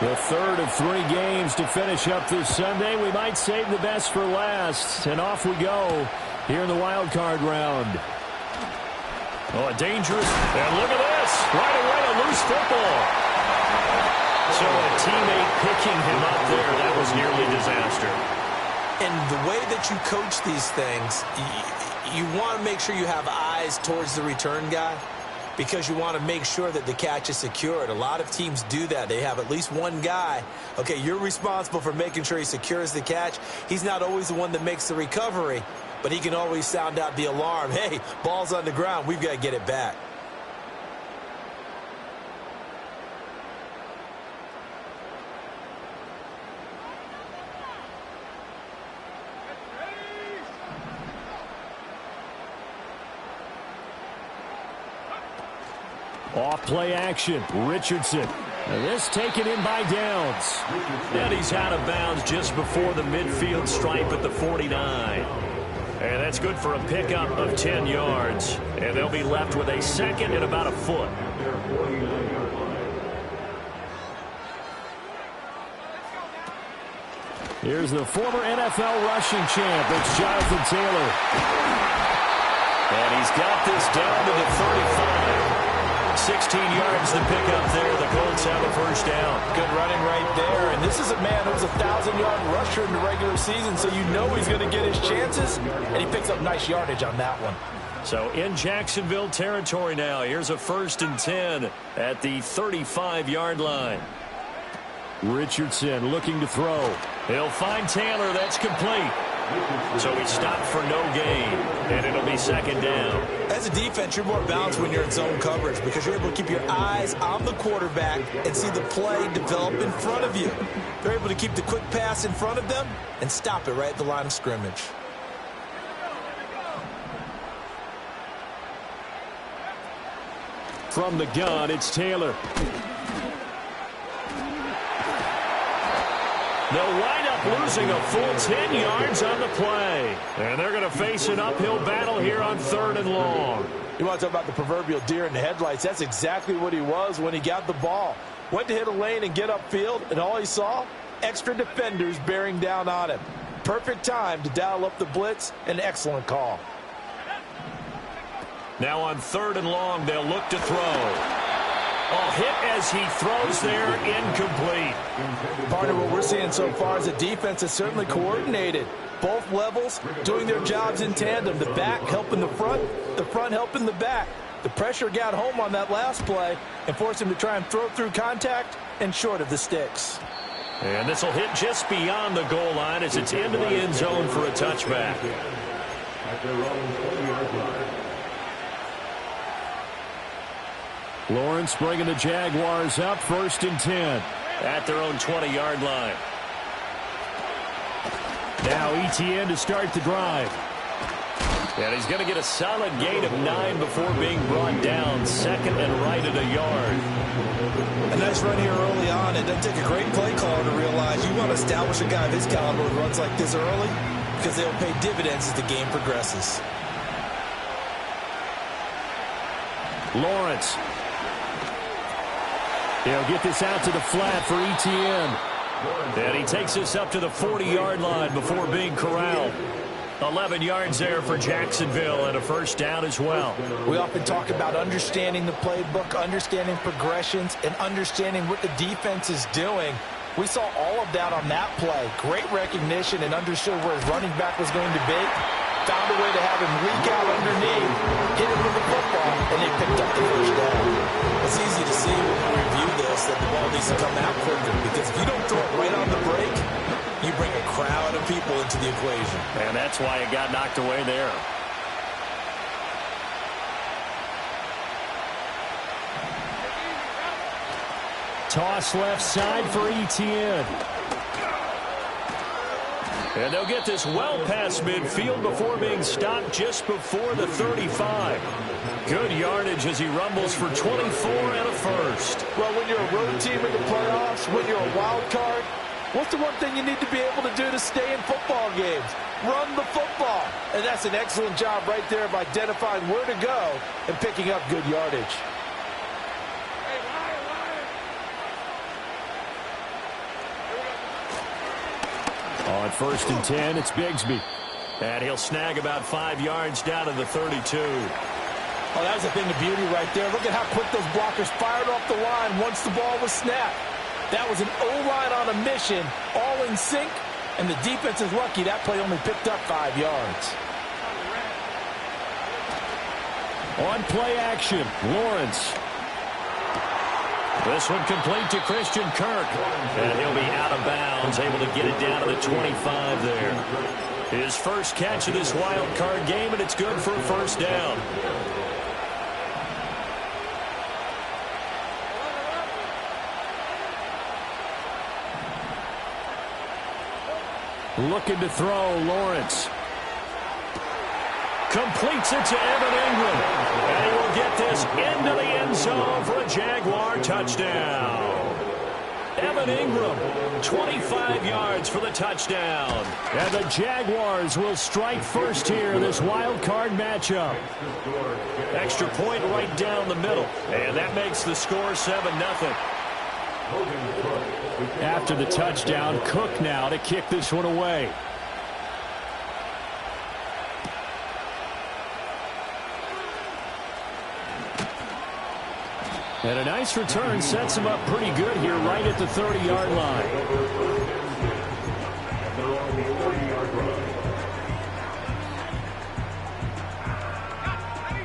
The third of 3 games to finish up this Sunday. We might save the best for last. And off we go here in the wild card round. Oh, a dangerous. And look at this. Right away, a loose football. So a teammate picking him up there. That was nearly disaster. And the way that you coach these things, you want to make sure you have eyes towards the return guy, because you want to make sure that the catch is secured. A lot of teams do that. They have at least one guy. Okay, you're responsible for making sure he secures the catch. He's not always the one that makes the recovery, but he can always sound out the alarm. Hey, ball's on the ground. We've got to get it back. Off play action, Richardson. And this taken in by Downs. And he's out of bounds just before the midfield stripe at the 49. And that's good for a pickup of 10 yards. And they'll be left with a second and about a foot. Here's the former NFL rushing champ. It's Jonathan Taylor. And he's got this down to the 35. 16 yards to pick up there. The Colts have a first down. Good running right there. And this is a man who's a 1,000-yard rusher in the regular season, so you know he's going to get his chances, and he picks up nice yardage on that one. So in Jacksonville territory now. Here's a 1st and 10 at the 35-yard line. Richardson looking to throw. He'll find Taylor. That's complete. So he stopped for no gain, and it'll be second down. As a defense, you're more balanced when you're in zone coverage because you're able to keep your eyes on the quarterback and see the play develop in front of you. They're able to keep the quick pass in front of them and stop it right at the line of scrimmage. From the gun, it's Taylor. They'll wind up losing a full 10 yards on the play. And they're going to face an uphill battle here on 3rd and long. You want to talk about the proverbial deer in the headlights. That's exactly what he was when he got the ball. Went to hit a lane and get upfield, and all he saw, extra defenders bearing down on him. Perfect time to dial up the blitz. An excellent call. Now on 3rd and long, they'll look to throw. A hit as he throws there, incomplete. Partner, what we're seeing so far is the defense is certainly coordinated. Both levels doing their jobs in tandem. The back helping the front helping the back. The pressure got home on that last play and forced him to try and throw through contact and short of the sticks. And this will hit just beyond the goal line as it's into the end zone for a touchback. Lawrence bringing the Jaguars up, 1st and 10 at their own 20-yard line. Now Etienne to start the drive. And he's going to get a solid gain of 9 before being brought down. 2nd and right at a yard. A nice run here early on. It doesn't take a great play caller to realize you want to establish a guy of his caliber who runs like this early because they'll pay dividends as the game progresses. Lawrence. He'll get this out to the flat for Etienne. And he takes this up to the 40-yard line before being corralled. 11 yards there for Jacksonville and a first down as well. We often talk about understanding the playbook, understanding progressions, and understanding what the defense is doing. We saw all of that on that play. Great recognition and understood where his running back was going to be. Found a way to have him leak out underneath, hit him with the football, and they picked up the first down. It's easy to see when we review this that the ball needs to come out quicker because if you don't throw it right on the break, you bring a crowd of people into the equation. And that's why it got knocked away there. Toss left side for Etienne. And they'll get this well past midfield before being stopped just before the 35. Good yardage as he rumbles for 24 and a first. Well, when you're a road team in the playoffs, when you're a wild card, what's the one thing you need to be able to do to stay in football games? Run the football. And that's an excellent job right there of identifying where to go and picking up good yardage. On 1st and 10, it's Bigsby. And he'll snag about 5 yards down to the 32. Oh, that was a thing of beauty right there. Look at how quick those blockers fired off the line once the ball was snapped. That was an O-line on a mission, all in sync, and the defense is lucky that play only picked up 5 yards. On play action, Lawrence. This one complete to Christian Kirk. And he'll be out of bounds, able to get it down to the 25 there. His first catch of this wild card game, and it's good for a first down. Looking to throw, Lawrence. Completes it to Evan Ingram. And he will get this into the end zone for a Jaguar touchdown. Evan Ingram, 25 yards for the touchdown. And the Jaguars will strike first here in this wild card matchup. Extra point right down the middle. And that makes the score 7-0. After the touchdown, Cook now to kick this one away. And a nice return sets him up pretty good here right at the 30-yard line.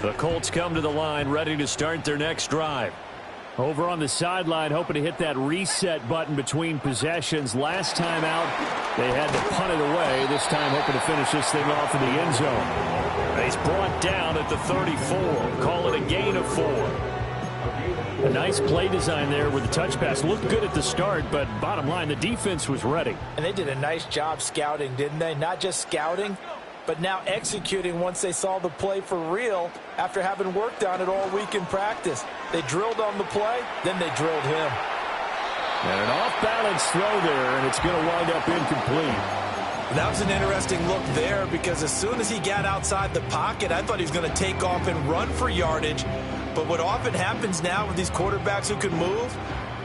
The Colts come to the line ready to start their next drive. Over on the sideline, hoping to hit that reset button between possessions. Last time out, they had to punt it away. This time, hoping to finish this thing off in the end zone. He's brought down at the 34. Call it a gain of 4. A nice play design there with the touch pass. Looked good at the start, but bottom line, the defense was ready. And they did a nice job scouting, didn't they? Not just scouting, but now executing once they saw the play for real after having worked on it all week in practice. They drilled on the play, then they drilled him. And an off-balance throw there, and it's going to wind up incomplete. That was an interesting look there because as soon as he got outside the pocket, I thought he was going to take off and run for yardage. But what often happens now with these quarterbacks who can move,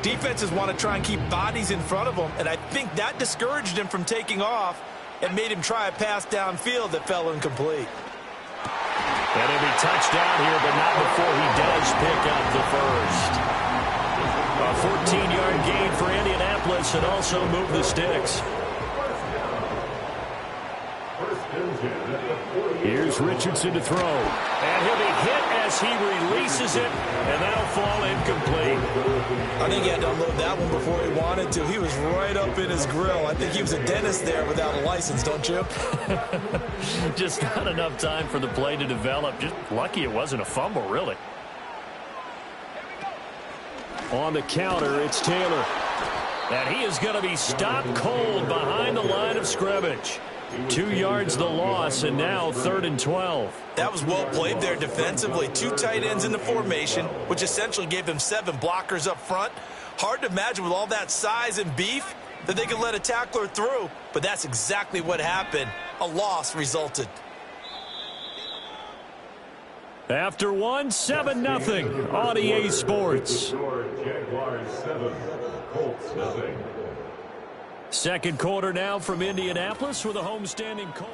defenses want to try and keep bodies in front of them, and I think that discouraged him from taking off and made him try a pass downfield that fell incomplete. And he'll be touched down here, but not before he does pick up the first. A 14-yard gain for Indianapolis and also move the sticks. Here's Richardson to throw. And he'll be hit as he releases it, and that'll fall incomplete. I think he had to unload that one before he wanted to. He was right up in his grill. I think he was a dentist there without a license, don't you? Just not enough time for the play to develop. Just lucky it wasn't a fumble, really. On the counter, it's Taylor. And he is going to be stopped cold behind the line of scrimmage. 2 yards the loss, and now 3rd and 12. That was well played there defensively. 2 tight ends in the formation, which essentially gave him 7 blockers up front. Hard to imagine with all that size and beef that they could let a tackler through, but that's exactly what happened. A loss resulted. After one, 7-0 on EA Sports. Jaguars 7, Colts 0. Second quarter now from Indianapolis with a homestanding Colts.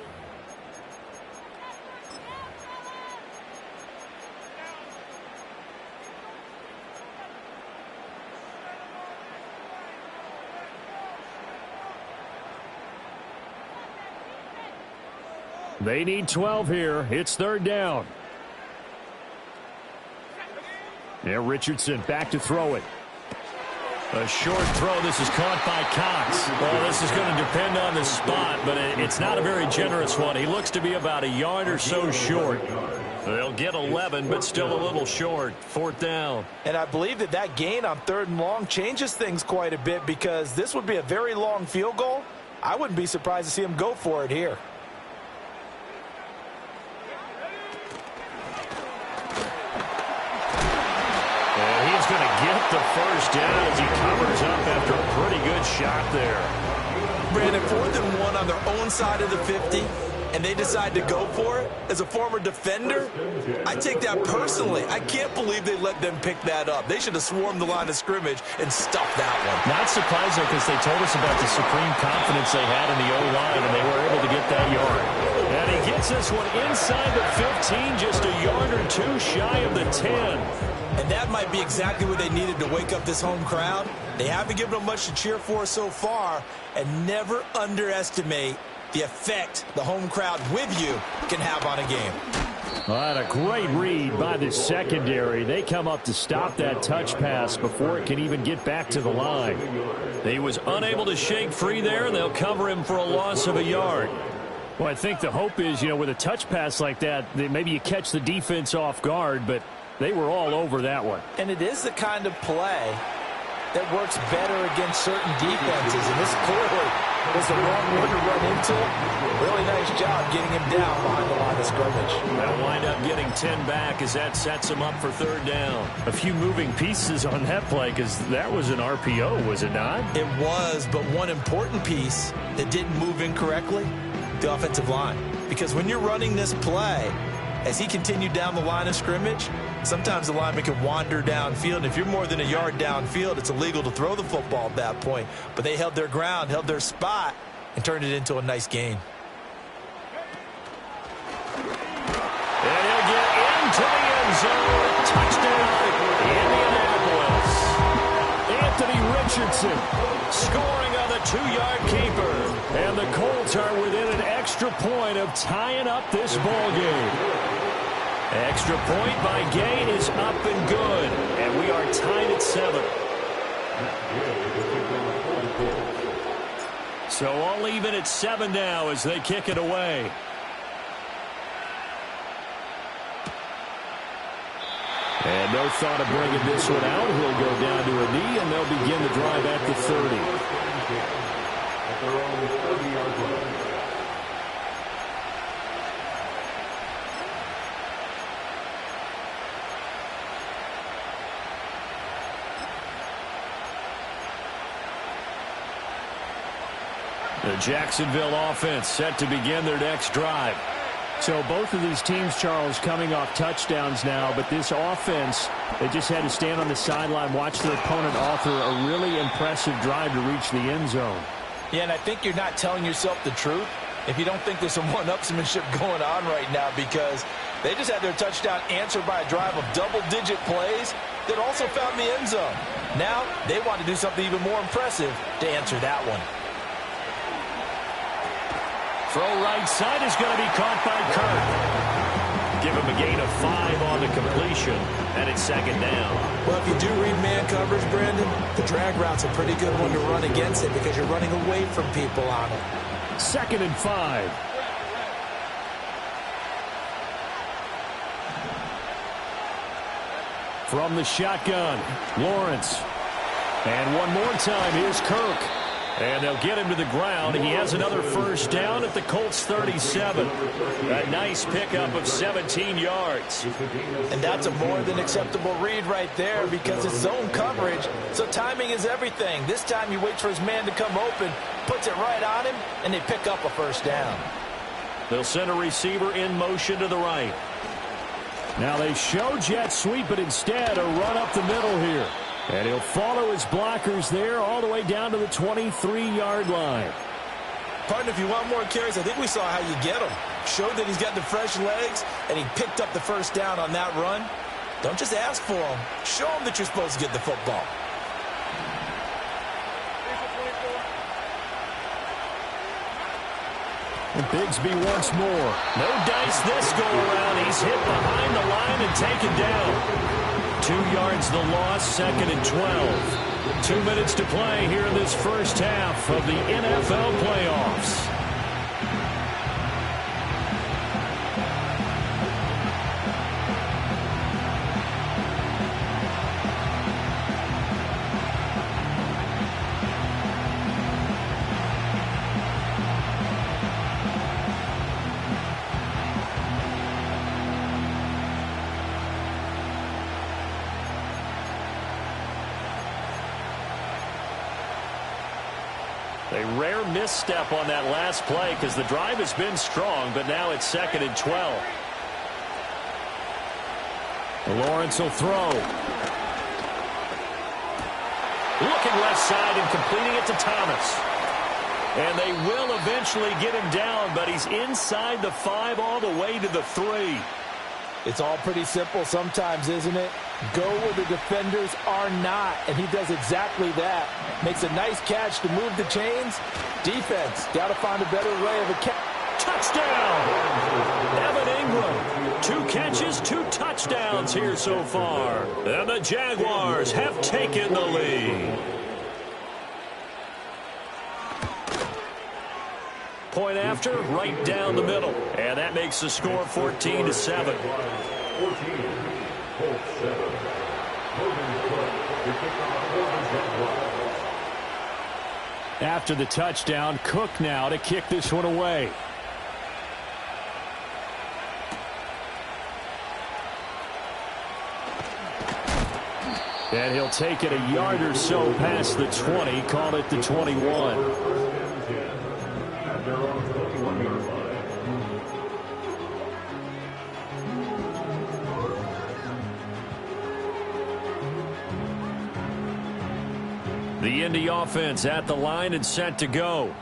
They need 12 here. It's 3rd down. Yeah, Richardson back to throw it. A short throw. This is caught by Cox. Well, this is going to depend on the spot, but it's not a very generous one. He looks to be about a yard or so short. They'll get 11, but still a little short. 4th down. And I believe that gain on 3rd and long changes things quite a bit because this would be a very long field goal. I wouldn't be surprised to see him go for it here. Going to get the first down as he covers up after a pretty good shot there. Brandon, 4th and 1 on their own side of the 50. and they decide to go for it, as a former defender, I take that personally. I can't believe they let them pick that up. They should have swarmed the line of scrimmage and stuffed that one. Not surprising because they told us about the supreme confidence they had in the O-line, and they were able to get that yard. And he gets this one inside the 15, just a yard or two shy of the 10. And that might be exactly what they needed to wake up this home crowd. They haven't given them much to cheer for so far, and never underestimate the effect the home crowd with you can have on a game. All right, a great read by the secondary. They come up to stop that touch pass before it can even get back to the line. He was unable to shake free there, and they'll cover him for a loss of a yard. Well, I think the hope is, with a touch pass like that, maybe you catch the defense off guard, but they were all over that one. And it is the kind of play that works better against certain defenses, and this clearly was the wrong one to run into. Really nice job getting him down behind the line of scrimmage. They'll wind up getting 10 back as that sets him up for third down. A few moving pieces on that play because that was an RPO, was it not? It was, but one important piece that didn't move incorrectly, the offensive line. Because when you're running this play, as he continued down the line of scrimmage, sometimes the lineman can wander downfield. And if you're more than a yard downfield, it's illegal to throw the football at that point. But they held their ground, held their spot, and turned it into a nice gain. And he'll get into the end zone. Touchdown, Indianapolis. Anthony Richardson scoring on the 2-yard keeper. And the Colts are within an extra point of tying up this ball game. Extra point by Gay is up and good. And we are tied at 7. So all even at 7 now as they kick it away. And no thought of bringing this one out. He'll go down to a knee, and they'll begin the drive at the 30. The Jacksonville offense set to begin their next drive. So both of these teams, Charles, coming off touchdowns now, but this offense, they just had to stand on the sideline, watch their opponent author a really impressive drive to reach the end zone. Yeah, and I think you're not telling yourself the truth if you don't think there's some one-upsmanship going on right now, because they just had their touchdown answered by a drive of double-digit plays that also found the end zone. Now they want to do something even more impressive to answer that one. Throw right side is going to be caught by Kirk. Give him a gain of 5 on the completion, and it's second down. Well, if you do read man coverage, Brandon, the drag route's a pretty good one to run against it because you're running away from people on it. 2nd and 5. From the shotgun, Lawrence. And one more time, here's Kirk. And they'll get him to the ground. He has another first down at the Colts 37. A nice pickup of 17 yards. And that's a more than acceptable read right there because it's zone coverage, so timing is everything. This time he waits for his man to come open, puts it right on him, and they pick up a first down. They'll send a receiver in motion to the right. Now they show jet sweep, but instead a run up the middle here. And he'll follow his blockers there all the way down to the 23-yard line. Partner, if you want more carries, I think we saw how you get him. Showed that he's got the fresh legs, and he picked up the first down on that run. Don't just ask for him. Show him that you're supposed to get the football. And Bigsby once more. No dice this go around. He's hit behind the line and taken down. 2 yards the loss, 2nd and 12. 2 minutes to play here in this first half of the NFL playoffs. A rare misstep on that last play because the drive has been strong, but now it's 2nd and 12. Lawrence will throw. Looking left side and completing it to Thomas. And they will eventually get him down, but he's inside the 5 all the way to the 3. It's all pretty simple sometimes, isn't it? Go where the defenders are not, and he does exactly that. Makes a nice catch to move the chains. Defense, got to find a better way of a catch. Touchdown! Evan Ingram, 2 catches, 2 touchdowns here so far. And the Jaguars have taken the lead. Point after, right down the middle. And that makes the score 14-7. After the touchdown, Cook now to kick this one away. And he'll take it a yard or so past the 20, call it the 21. The Indy offense at the line and set to go.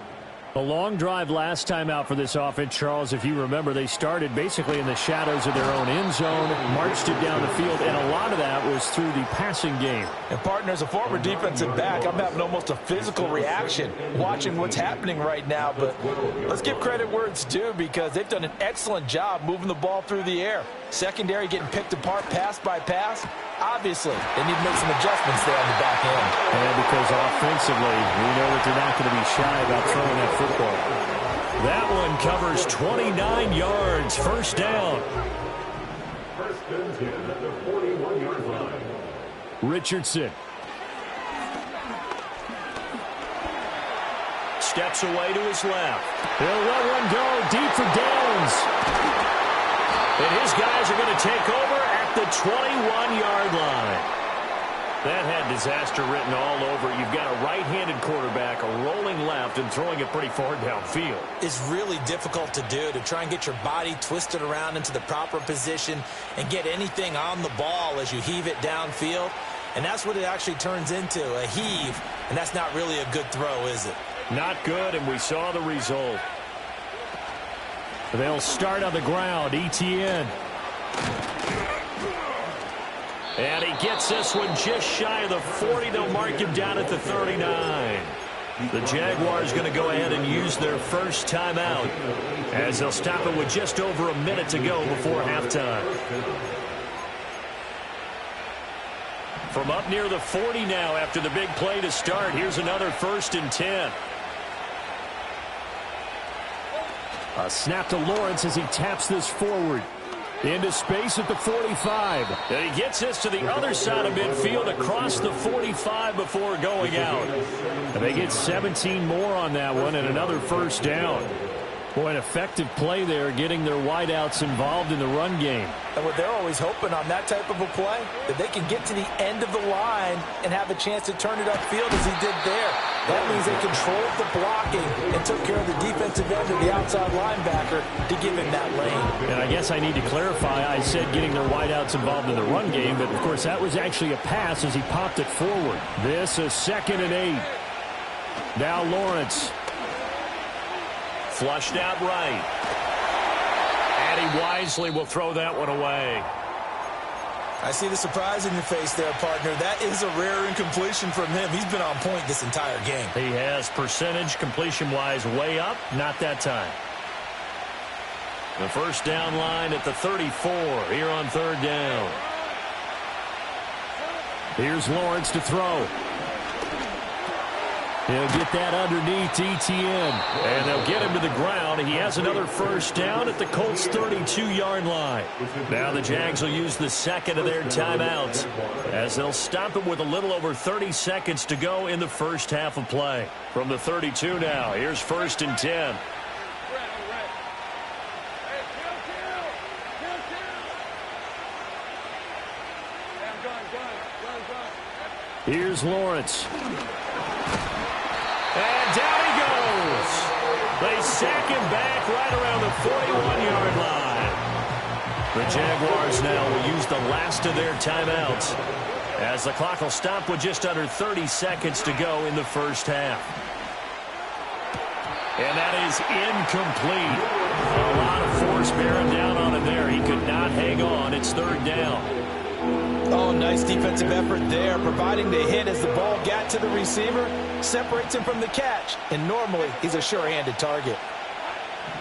A long drive last time out for this offense, Charles. If you remember, they started basically in the shadows of their own end zone, marched it down the field, and a lot of that was through the passing game. And, partner, as a former defensive back, I'm having almost a physical reaction watching what's happening right now. But let's give credit where it's due because they've done an excellent job moving the ball through the air. Secondary getting picked apart pass by pass. Obviously, they need to make some adjustments there on the back end. And because offensively, we know that they're not going to be shy about throwing that football. That one covers 29 yards. First down. First and 10 at the 41-yard line. Richardson. Steps away to his left. He'll let one go deep for Downs. And his guys are going to take over at the 21-yard line. That had disaster written all over it. You've got a right-handed quarterback, a rolling left, and throwing it pretty far downfield. It's really difficult to do, to try and get your body twisted around into the proper position and get anything on the ball as you heave it downfield. And that's what it actually turns into, a heave. And that's not really a good throw, is it? Not good, and we saw the result. They'll start on the ground. Etienne. And he gets this one just shy of the 40. They'll mark him down at the 39. The Jaguars going to go ahead and use their first timeout as they'll stop it with just over a minute to go before halftime. From up near the 40 now after the big play to start, here's another 1st and 10. A snap to Lawrence as he taps this forward. Into space at the 45. And he gets this to the other side of midfield across the 45 before going out. And they get 17 more on that one and another first down. Boy, an effective play there, getting their wideouts involved in the run game. And what they're always hoping on that type of a play, that they can get to the end of the line and have a chance to turn it upfield as he did there. That means they controlled the blocking and took care of the defensive end of the outside linebacker to give him that lane. And I guess I need to clarify, I said getting their wideouts involved in the run game, but of course that was actually a pass as he popped it forward. This is 2nd and 8. Now Lawrence. Flushed out right. And he wisely will throw that one away. I see the surprise in your face there, partner. That is a rare incompletion from him. He's been on point this entire game. He has percentage completion-wise way up. Not that time. The first down line at the 34 here on 3rd down. Here's Lawrence to throw. He'll get that underneath Etienne. And they'll get him to the ground. He has another first down at the Colts' 32-yard line. Now the Jags will use the second of their timeouts as they'll stop him with a little over 30 seconds to go in the first half of play. From the 32 now, here's 1st and 10. Here's Lawrence. And down he They sack him back right around the 41-yard line. The Jaguars now will use the last of their timeouts as the clock will stop with just under 30 seconds to go in the first half. And that is incomplete. A lot of force bearing down on him there. He could not hang on. It's third down. Oh, nice defensive effort there, providing the hit as the ball got to the receiver, separates him from the catch, and normally he's a sure-handed target.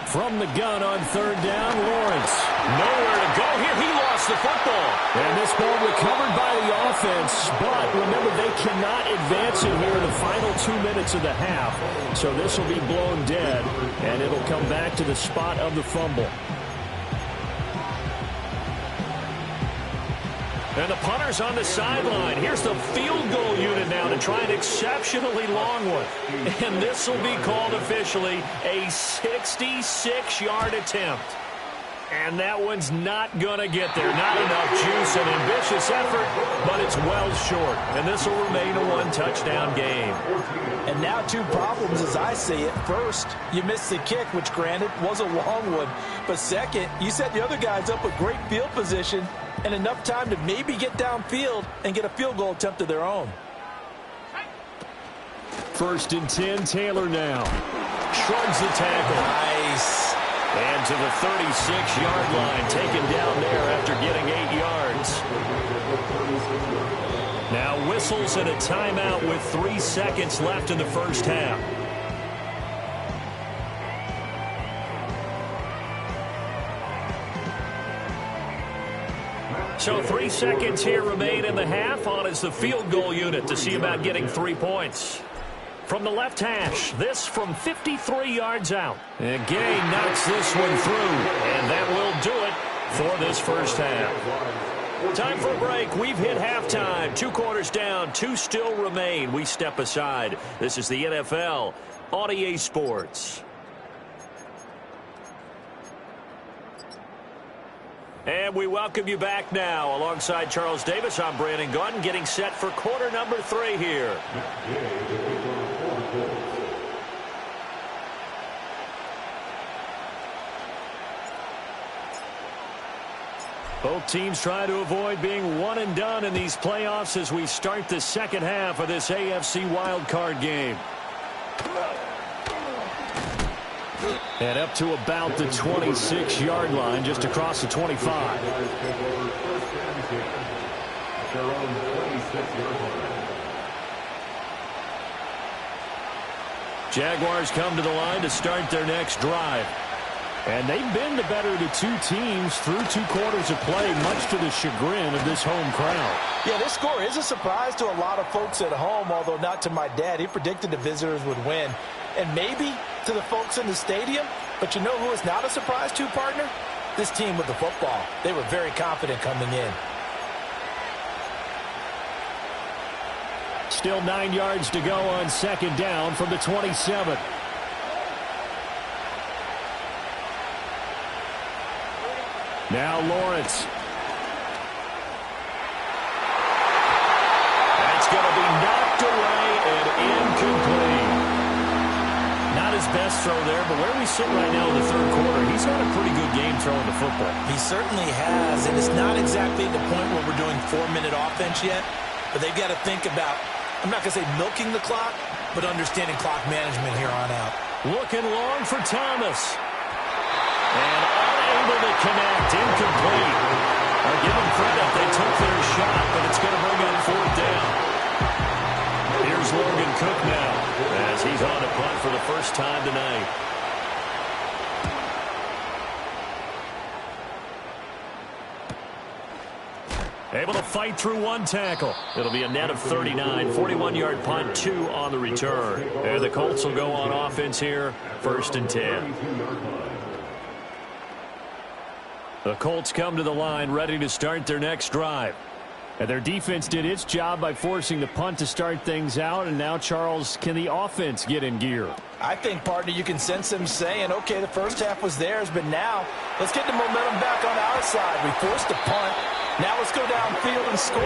From the gun on third down, Lawrence. Nowhere to go here. He lost the football. And this ball recovered by the offense, but remember, they cannot advance it here in the final 2 minutes of the half. So this will be blown dead, and it'll come back to the spot of the fumble. And the punter's on the sideline. Here's the field goal unit now to try an exceptionally long one. And this will be called officially a 66-yard attempt. And that one's not going to get there. Not enough juice, an ambitious effort, but it's well short. And this will remain a one-touchdown game. And now two problems as I see it. First, you missed the kick, which granted was a long one. But second, you set the other guys up with great field position and enough time to maybe get downfield and get a field goal attempt of their own. First and 10, Taylor now. Shrugs the tackle. Nice. And to the 36-yard line, taken down there after getting 8 yards. Now whistles and a timeout with 3 seconds left in the first half. So 3 seconds here remain in the half. On is the field goal unit to see about getting 3 points. From the left hash, this from 53 yards out. And Gay knocks this one through, and that will do it for this first half. Time for a break. We've hit halftime. 2 quarters down, 2 still remain. We step aside. This is the NFL on EA Sports. And we welcome you back now. Alongside Charles Davis, I'm Brandon Gaudin, getting set for quarter number 3 here. Both teams try to avoid being one and done in these playoffs as we start the second half of this AFC Wildcard game. And up to about the 26-yard line, just across the 25. Jaguars come to the line to start their next drive. And they've been the better of the 2 teams through 2 quarters of play, much to the chagrin of this home crowd. Yeah, this score is a surprise to a lot of folks at home, although not to my dad. He predicted the visitors would win. And maybe to the folks in the stadium. But you know who is not a surprise to, partner? This team with the football. They were very confident coming in. Still 9 yards to go on second down from the 27. Now Lawrence. That's going to be knocked away and incomplete. Not his best throw there, but where we sit right now in the third quarter, he's had a pretty good game throwing the football. He certainly has, and it's not exactly the point where we're doing 4-minute offense yet, but they've got to think about, I'm not going to say milking the clock, but understanding clock management here on out. Looking long for Thomas. And unable to connect, incomplete. I'll give them credit, they took their shot, but it's going to bring up fourth down. Here's Logan Cook now, as he's on to punt for the first time tonight. Able to fight through 1 tackle. It'll be a net of 39, 41-yard punt, 2 on the return. And the Colts will go on offense here, 1st and 10. The Colts come to the line ready to start their next drive. And their defense did its job by forcing the punt to start things out. And now, Charles, can the offense get in gear? I think, partner, you can sense them saying, okay, the first half was theirs, but now let's get the momentum back on our side. We forced a punt. Now let's go downfield and score.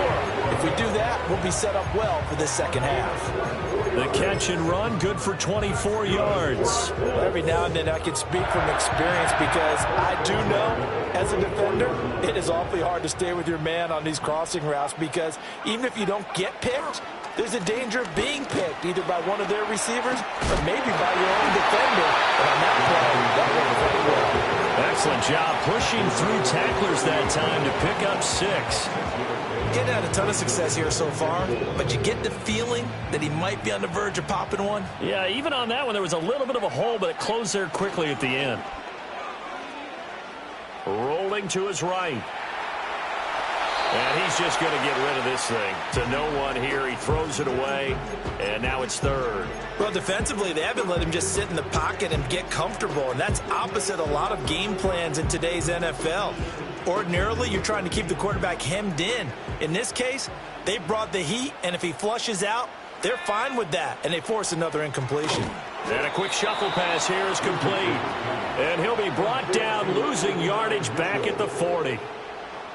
If we do that, we'll be set up well for this second half. The catch and run, good for 24 yards. Well, every now and then I can speak from experience because I do know, as a defender, it is awfully hard to stay with your man on these crossing routes because even if you don't get picked, there's a danger of being picked, either by one of their receivers or maybe by your own defender. And on that play, that worked very well. Excellent job pushing through tacklers that time to pick up 6. Getting had a ton of success here so far, but you get the feeling that he might be on the verge of popping one. Yeah, even on that one, there was a little bit of a hole, but it closed there quickly at the end. Rolling to his right. And he's just going to get rid of this thing. To no one here, he throws it away, and now it's 3rd. Well, defensively, they haven't let him just sit in the pocket and get comfortable, and that's opposite a lot of game plans in today's NFL. Ordinarily, you're trying to keep the quarterback hemmed in. In this case, they brought the heat, and if he flushes out, they're fine with that, and they force another incompletion. And a quick shuffle pass here is complete. And he'll be brought down, losing yardage back at the 40.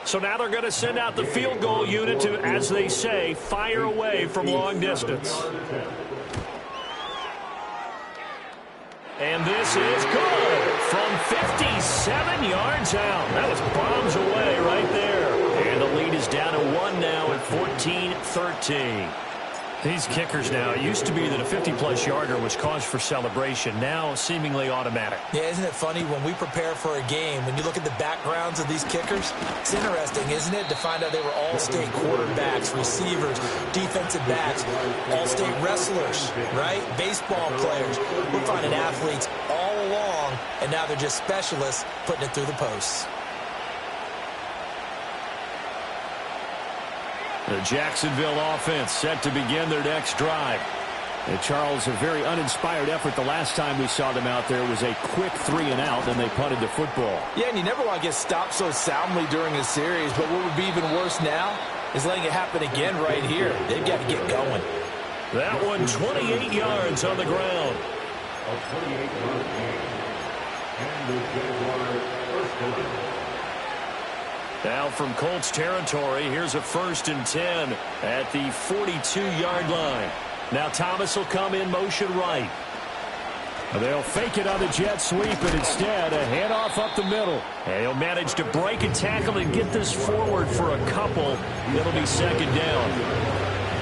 So now they're going to send out the field goal unit to, as they say, fire away from long distance. And this is good from 57 yards out. That was bombs away right there. And the lead is down to 1 now at 14-13. These kickers now, it used to be that a 50-plus yarder was cause for celebration. Now seemingly automatic. Yeah, isn't it funny when we prepare for a game, when you look at the backgrounds of these kickers, it's interesting, isn't it, to find out they were all-state quarterbacks, receivers, defensive backs, all-state wrestlers, right? Baseball players. We're finding athletes all along, and now they're just specialists putting it through the posts. The Jacksonville offense set to begin their next drive. And Charles, a very uninspired effort the last time we saw them out there. It was a quick 3-and-out, and they punted the football. Yeah, and you never want to get stopped so soundly during a series, but what would be even worse now is letting it happen again right here. They've got to get going. That one 28 yards on the ground. A 28-yard gain. And the Jaguars first down. Now from Colts territory, here's a 1st and 10 at the 42-yard line. Now Thomas will come in motion right. They'll fake it on the jet sweep, and instead a handoff up the middle. And he'll manage to break a tackle and get this forward for a couple. It'll be 2nd down.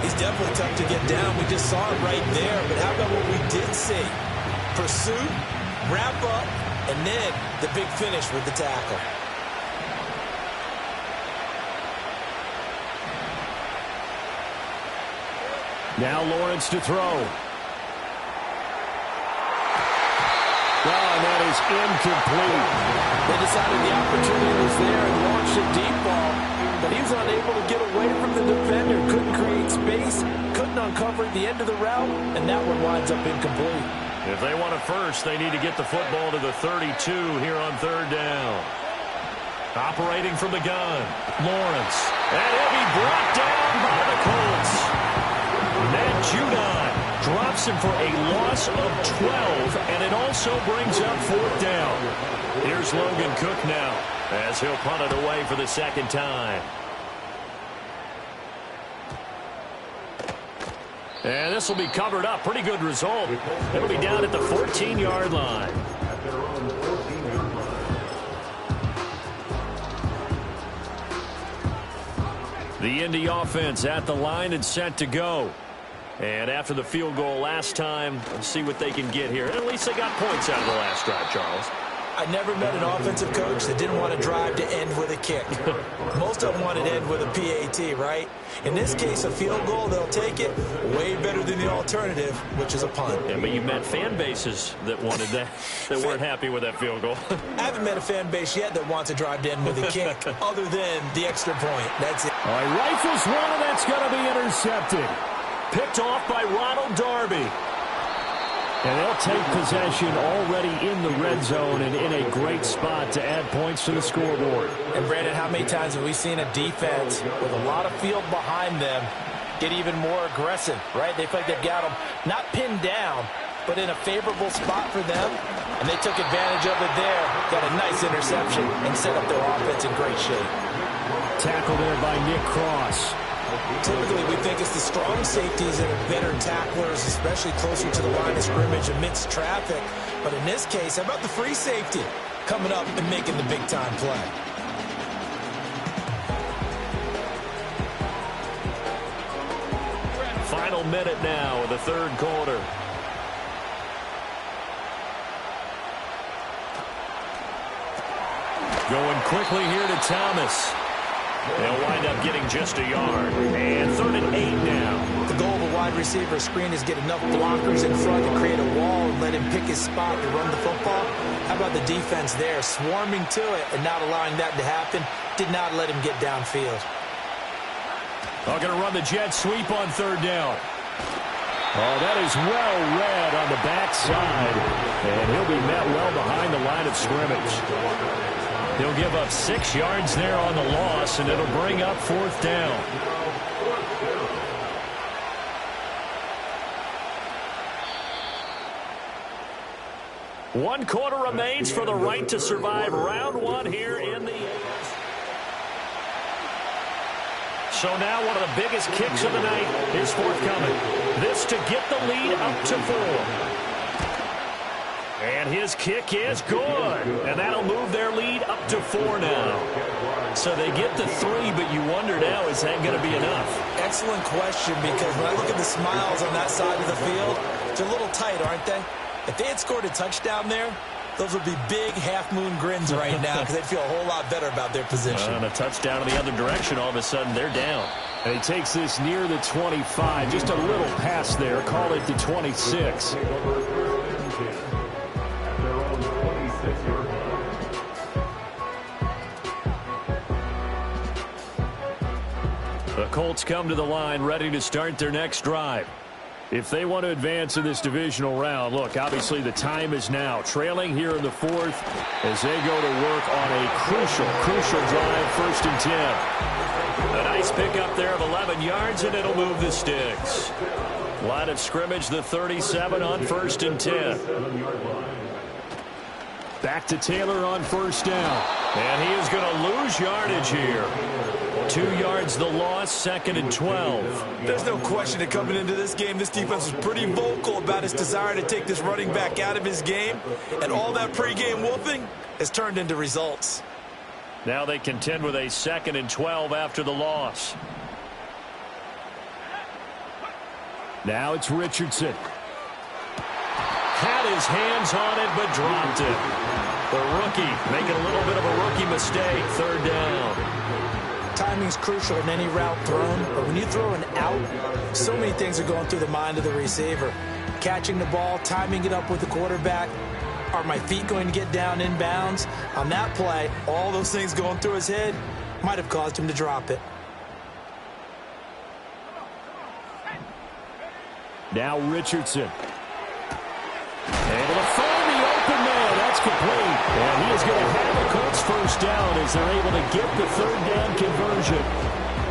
He's definitely tough to get down. We just saw it right there. But how about what we did see? Pursuit, wrap up, and then the big finish with the tackle. Now Lawrence to throw. And that is incomplete. They decided the opportunity was there and launched a deep ball, but he was unable to get away from the defender. Couldn't create space, couldn't uncover the end of the route, and that one winds up incomplete. If they want a first, they need to get the football to the 32 here on 3rd down. Operating from the gun, Lawrence. And he'll be brought down by the Colts. Matt Judon drops him for a loss of 12, and it also brings up 4th down. Here's Logan Cook now as he'll punt it away for the 2nd time. And this will be covered up. Pretty good result. It'll be down at the 14-yard line. At their own 14-yard line. The Indy offense at the line and set to go. And after the field goal last time, let's see what they can get here. At least they got points out of the last drive, Charles. I never met an offensive coach that didn't want to drive to end with a kick. Most of them want to end with a PAT, right? In this case, a field goal, they'll take it. Way better than the alternative, which is a punt. Yeah, but you met fan bases that wanted that, that weren't happy with that field goal. I haven't met a fan base yet that wants to drive to end with a kick, other than the extra point. That's it. All right, rifles one, and that's going to be intercepted. Picked off by Ronald Darby. And they'll take possession already in the red zone and in a great spot to add points to the scoreboard. And, Brandon, how many times have we seen a defense with a lot of field behind them get even more aggressive, right? They feel like they've got them not pinned down, but in a favorable spot for them, and they took advantage of it there, got a nice interception, and set up their offense in great shape. Tackle there by Nick Cross. Typically, we think it's the strong safeties that are better tacklers, especially closer to the line of scrimmage amidst traffic. But in this case, how about the free safety coming up and making the big-time play? Final minute now of the third quarter. Going quickly here to Thomas. They'll wind up getting just a yard. And 3rd and 8 now. The goal of a wide receiver screen is get enough blockers in front to create a wall and let him pick his spot to run the football. How about the defense there, swarming to it and not allowing that to happen? Did not let him get downfield. They're going to run the jet sweep on 3rd down. Oh, that is well read on the backside. And he'll be met well behind the line of scrimmage. He'll give up 6 yards there on the loss, and it'll bring up 4th down. One quarter remains for the right to survive round 1 here in the AFC. So now one of the biggest kicks of the night is forthcoming. This to get the lead up to 4. And his kick is good. And that'll move their lead up to 4 now. So they get the 3, but you wonder now, is that going to be enough? Excellent question, because when I look at the smiles on that side of the field, they're a little tight, aren't they? If they had scored a touchdown there, those would be big half-moon grins right now because they'd feel a whole lot better about their position. And a touchdown in the other direction, all of a sudden they're down. And he takes this near the 25. Just a little pass there. Call it the 26. The Colts come to the line ready to start their next drive. If they want to advance in this divisional round, look, obviously the time is now. Trailing here in the 4th as they go to work on a crucial drive, 1st and 10. A nice pickup there of 11 yards, and it'll move the sticks. Line of scrimmage, the 37 on 1st and 10. Back to Taylor on 1st down. And he is going to lose yardage here. 2 yards the loss, 2nd and 12. There's no question that coming into this game, this defense was pretty vocal about its desire to take this running back out of his game. And all that pregame whooping has turned into results. Now they contend with a 2nd and 12 after the loss. Now it's Richardson. Had his hands on it, but dropped it. The rookie making a little bit of a rookie mistake. 3rd down. Timing's crucial in any route thrown, but when you throw an out, so many things are going through the mind of the receiver. Catching the ball, timing it up with the quarterback. Are my feet going to get down in bounds? On that play, all those things going through his head might have caused him to drop it. Now Richardson. Able to find the open man. That's complete. And he is going to have a Colts 1st down as they're able to get the 3rd down conversion.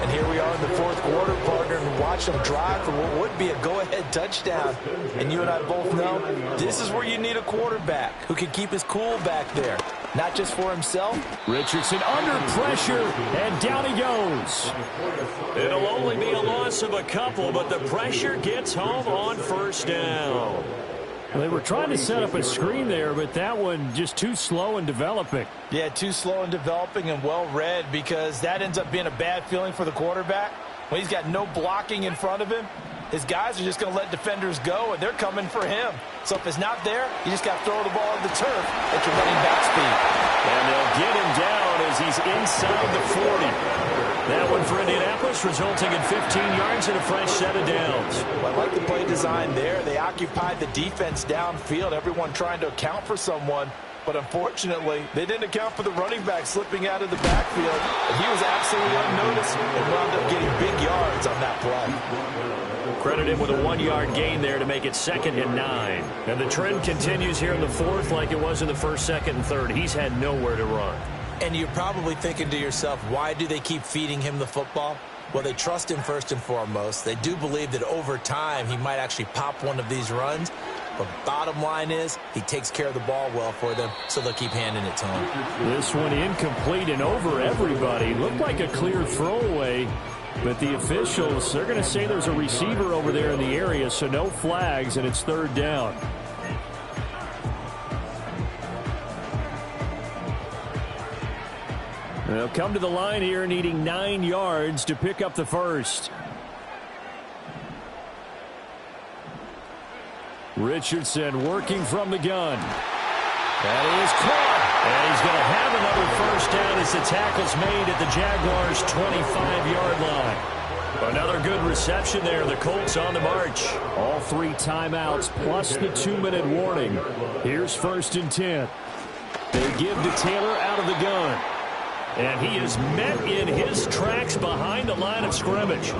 And here we are in the 4th quarter, partner, and watch them drive for what would be a go-ahead touchdown. And you and I both know this is where you need a quarterback who can keep his cool back there, not just for himself. Richardson under pressure, and down he goes. It'll only be a loss of a couple, but the pressure gets home on 1st down. They were trying to set up a screen there, but that one just too slow in developing. Yeah, too slow in developing and well read, because that ends up being a bad feeling for the quarterback. When he's got no blocking in front of him, his guys are just going to let defenders go, and they're coming for him. So if it's not there, you just got to throw the ball on the turf at your running back speed. And they'll get him down as he's inside the 40. That one for Indianapolis, resulting in 15 yards and a fresh set of downs. Well, I like the play design there. They occupied the defense downfield, everyone trying to account for someone. But unfortunately, they didn't account for the running back slipping out of the backfield. And he was absolutely unnoticed and wound up getting big yards on that play. Credit him with a 1-yard gain there to make it 2nd and 9. And the trend continues here in the 4th like it was in the 1st, 2nd, and 3rd. He's had nowhere to run. And you're probably thinking to yourself, why do they keep feeding him the football? Well, they trust him first and foremost. They do believe that over time he might actually pop one of these runs. But bottom line is he takes care of the ball well for them, so they'll keep handing it to him. This one incomplete and over everybody. Looked like a clear throwaway. But the officials, they're going to say there's a receiver over there in the area, so no flags, and it's third down. They'll come to the line here needing 9 yards to pick up the first. Richardson working from the gun. That is caught. And he's going to have another first down as the tackle's made at the Jaguars' 25-yard line. Another good reception there. The Colts on the march. All 3 timeouts plus the 2-minute warning. Here's 1st and 10. They give to Taylor out of the gun. And he is met in his tracks behind the line of scrimmage.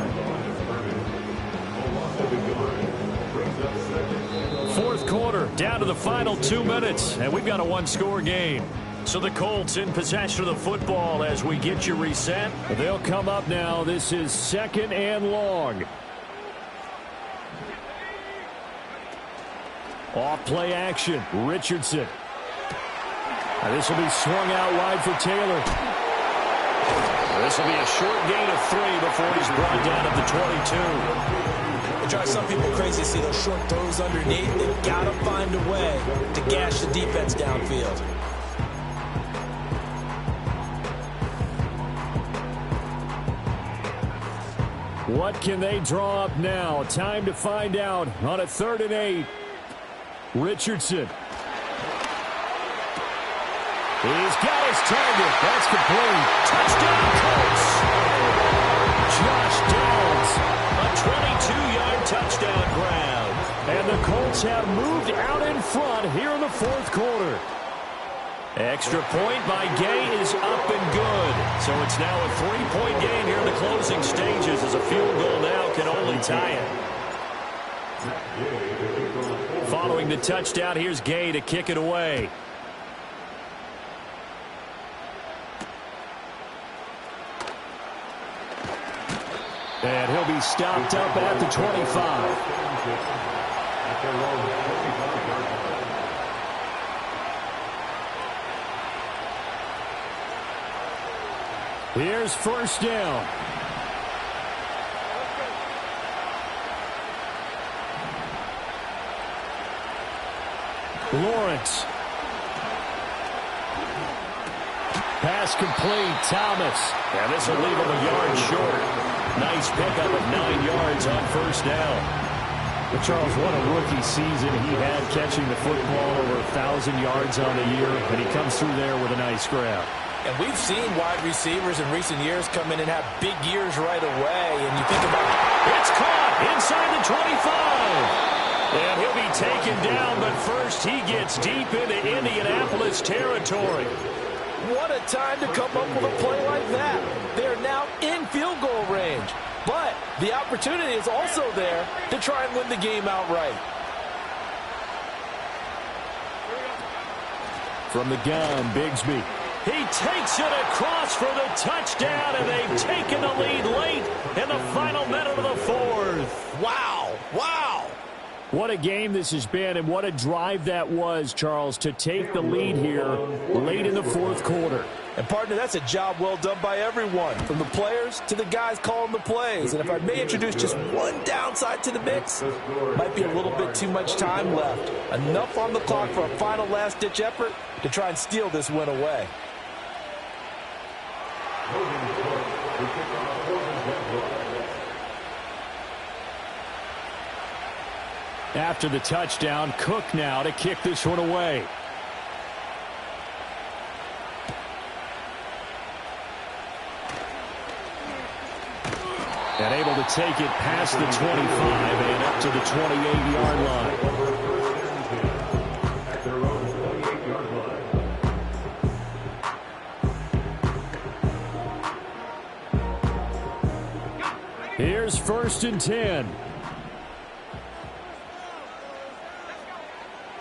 4th quarter, down to the final 2 minutes, and we've got a 1-score game. So the Colts in possession of the football as we get you reset. They'll come up now. This is 2nd and long. Off play action, Richardson. This will be swung out wide for Taylor. This will be a short gain of 3 before he's brought down at the 22. It drives some people crazy to see those short throws underneath. They've got to find a way to gash the defense downfield. What can they draw up now? Time to find out on a 3rd and 8. Richardson. He's got his target. That's complete. Touchdown, Colts. Josh Downs, a 22-yard touchdown grab. And the Colts have moved out in front here in the 4th quarter. Extra point by Gay is up and good. So it's now a 3-point game here in the closing stages as a field goal now can only tie it. Following the touchdown, here's Gay to kick it away. And he'll be stopped up at the 25. Here's 1st down. Lawrence. Pass complete. Thomas. And this will leave him a yard short. Nice pickup of 9 yards on 1st down. But Charles, what a rookie season he had catching the football over 1,000 yards on the year. And he comes through there with a nice grab. And we've seen wide receivers in recent years come in and have big years right away. And you think about it. It's caught inside the 25. And he'll be taken down, but first he gets deep into Indianapolis territory. What a time to come up with a play like that. They're now in field goal range. But the opportunity is also there to try and win the game outright. From the gun, Bigsby. He takes it across for the touchdown, and they've taken the lead late in the final minute of the 4th. Wow. Wow. What a game this has been, and what a drive that was, Charles, to take the lead here late in the 4th quarter. And, partner, that's a job well done by everyone, from the players to the guys calling the plays. And if I may introduce just one downside to the mix, might be a little bit too much time left. Enough on the clock for a final last-ditch effort to try and steal this win away. After the touchdown, Cook now to kick this one away. And able to take it past the 25 and up to the 28-yard line. Here's 1st and 10.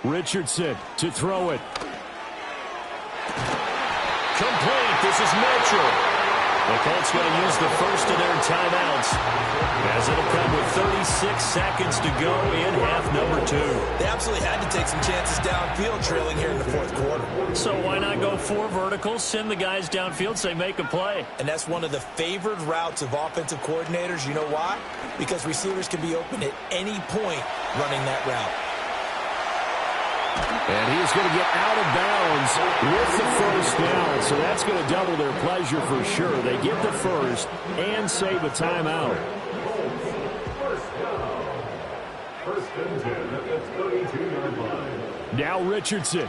Richardson to throw it. Complete. This is Mitchell. The Colts going to use the first of their timeouts, as it'll come with 36 seconds to go in half number 2. They absolutely had to take some chances downfield trailing here in the fourth quarter. So why not go 4 verticals, send the guys downfield, say make a play? And that's one of the favored routes of offensive coordinators. You know why? Because receivers can be open at any point running that route. And he's going to get out of bounds with the first down. So that's going to double their pleasure for sure. They get the first and save a timeout. First and 10 at the 32-yard line. Now Richardson.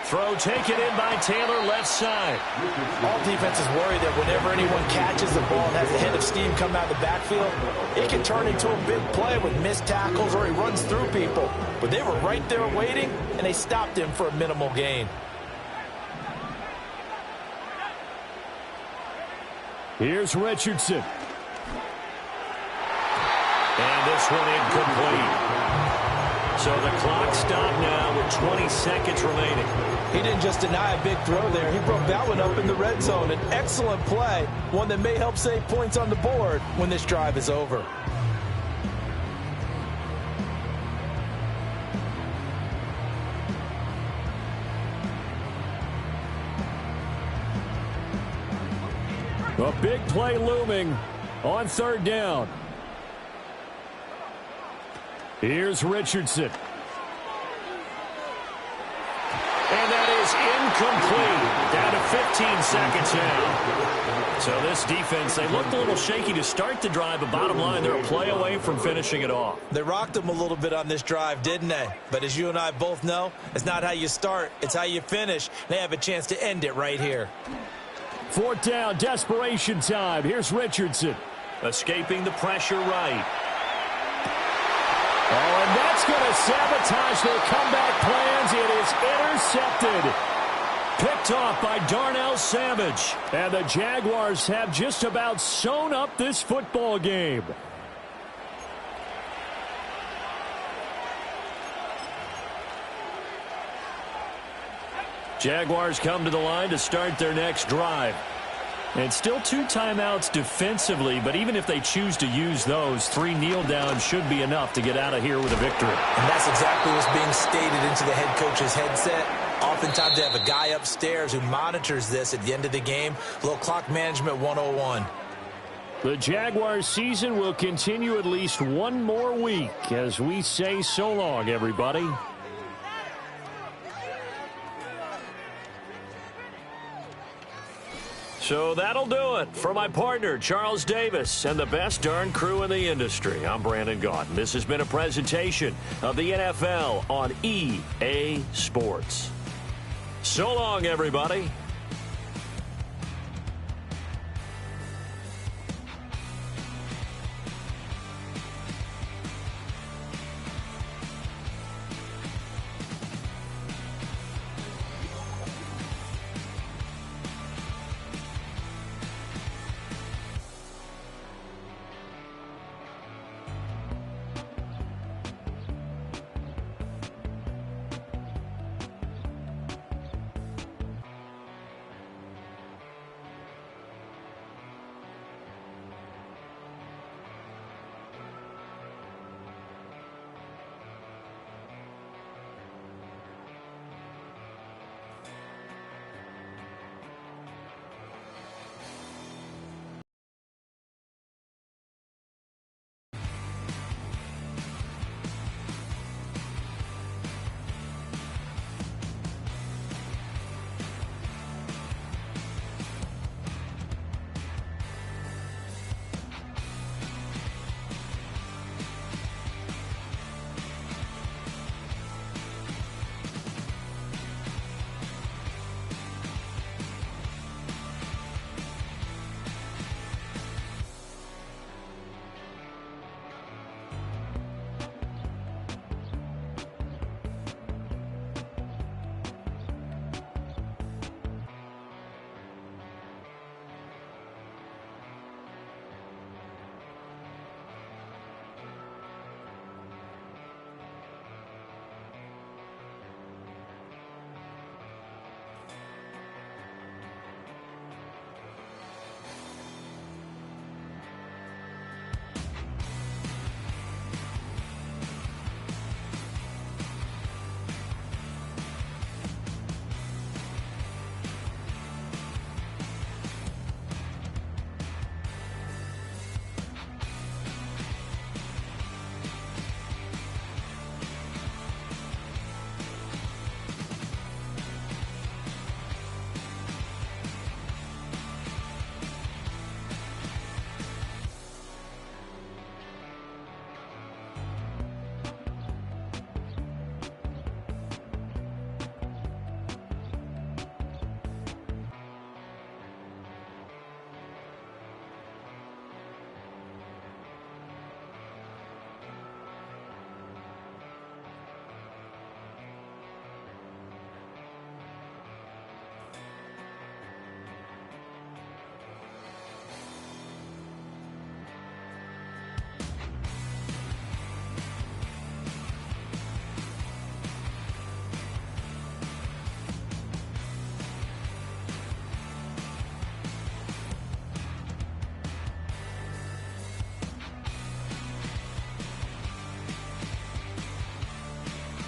Throw taken in by Taylor, left side. All defenses worry that whenever anyone catches the ball and has a head of steam come out of the backfield, it can turn into a big play with missed tackles or he runs through people. But they were right there waiting, and they stopped him for a minimal gain. Here's Richardson. And this one incomplete. So the clock stopped now with 20 seconds remaining. He didn't just deny a big throw there. He broke that one up in the red zone. An excellent play, one that may help save points on the board when this drive is over. A big play looming on third down. Here's Richardson. And that is incomplete. Down to 15 seconds now. So this defense, they looked a little shaky to start the drive, but bottom line, they're a play away from finishing it off. They rocked them a little bit on this drive, didn't they? But as you and I both know, it's not how you start, it's how you finish. They have a chance to end it right here. Fourth down, desperation time. Here's Richardson. Escaping the pressure right. Oh, and that's going to sabotage their comeback plans. It is intercepted. Picked off by Darnell Savage. And the Jaguars have just about sewn up this football game. Jaguars come to the line to start their next drive. And still 2 timeouts defensively, but even if they choose to use those, 3 kneel downs should be enough to get out of here with a victory. And that's exactly what's being stated into the head coach's headset. Oftentimes they have a guy upstairs who monitors this at the end of the game. A little clock management 101. The Jaguars season will continue at least one more week as we say so long, everybody. So that'll do it for my partner, Charles Davis, and the best darn crew in the industry. I'm Brandon Gaudin. This has been a presentation of the NFL on EA Sports. So long, everybody.